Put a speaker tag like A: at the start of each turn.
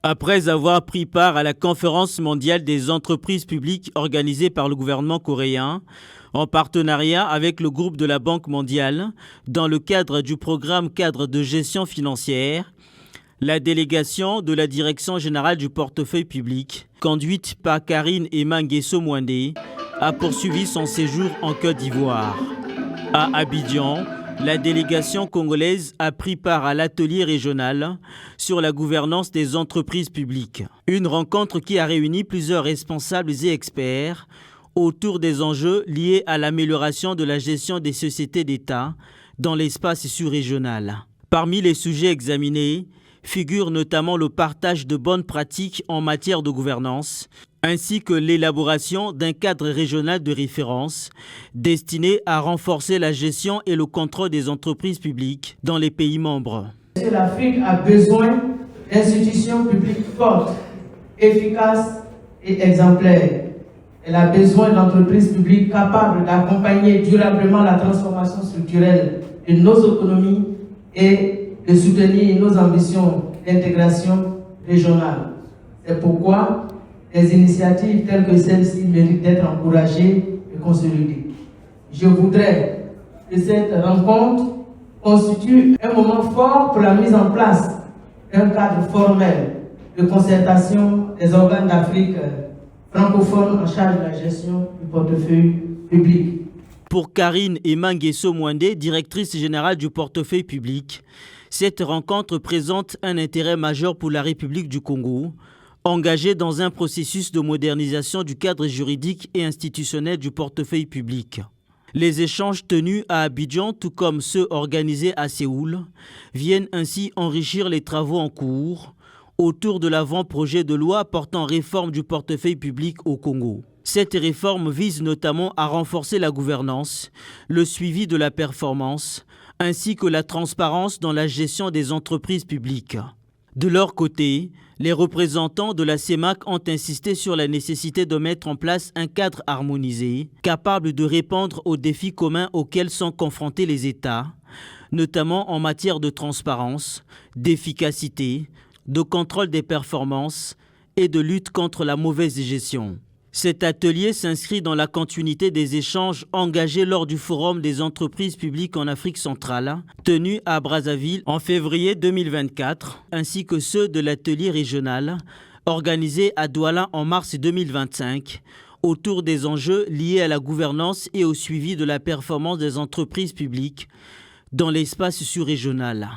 A: Après avoir pris part à la conférence mondiale des entreprises publiques organisée par le gouvernement coréen, en partenariat avec le groupe de la Banque mondiale, dans le cadre du programme cadre de gestion financière, la délégation de la Direction générale du portefeuille public, conduite par Karine Nguesso Mwandé, a poursuivi son séjour en Côte d'Ivoire. À Abidjan, la délégation congolaise a pris part à l'atelier régional sur la gouvernance des entreprises publiques. Une rencontre qui a réuni plusieurs responsables et experts autour des enjeux liés à l'amélioration de la gestion des sociétés d'État dans l'espace sous-régional. Parmi les sujets examinés figure notamment le partage de bonnes pratiques en matière de gouvernance, ainsi que l'élaboration d'un cadre régional de référence destiné à renforcer la gestion et le contrôle des entreprises publiques dans les pays membres.
B: L'Afrique a besoin d'institutions publiques fortes, efficaces et exemplaires. Elle a besoin d'entreprises publiques capables d'accompagner durablement la transformation structurelle de nos économies et de soutenir nos ambitions d'intégration régionale. C'est pourquoi les initiatives telles que celle-ci méritent d'être encouragées et consolidées. Je voudrais que cette rencontre constitue un moment fort pour la mise en place d'un cadre formel de concertation des organes d'Afrique francophones en charge de la gestion du portefeuille public.
A: Pour Karine Nguesso Mwandé, directrice générale du portefeuille public, cette rencontre présente un intérêt majeur pour la République du Congo, engagée dans un processus de modernisation du cadre juridique et institutionnel du portefeuille public. Les échanges tenus à Abidjan, tout comme ceux organisés à Séoul, viennent ainsi enrichir les travaux en cours autour de l'avant-projet de loi portant réforme du portefeuille public au Congo. Cette réforme vise notamment à renforcer la gouvernance, le suivi de la performance, ainsi que la transparence dans la gestion des entreprises publiques. De leur côté, les représentants de la CEMAC ont insisté sur la nécessité de mettre en place un cadre harmonisé, capable de répondre aux défis communs auxquels sont confrontés les États, notamment en matière de transparence, d'efficacité, de contrôle des performances et de lutte contre la mauvaise gestion. Cet atelier s'inscrit dans la continuité des échanges engagés lors du Forum des entreprises publiques en Afrique centrale, tenu à Brazzaville en février 2024, ainsi que ceux de l'atelier régional, organisé à Douala en mars 2025, autour des enjeux liés à la gouvernance et au suivi de la performance des entreprises publiques dans l'espace sous-régional.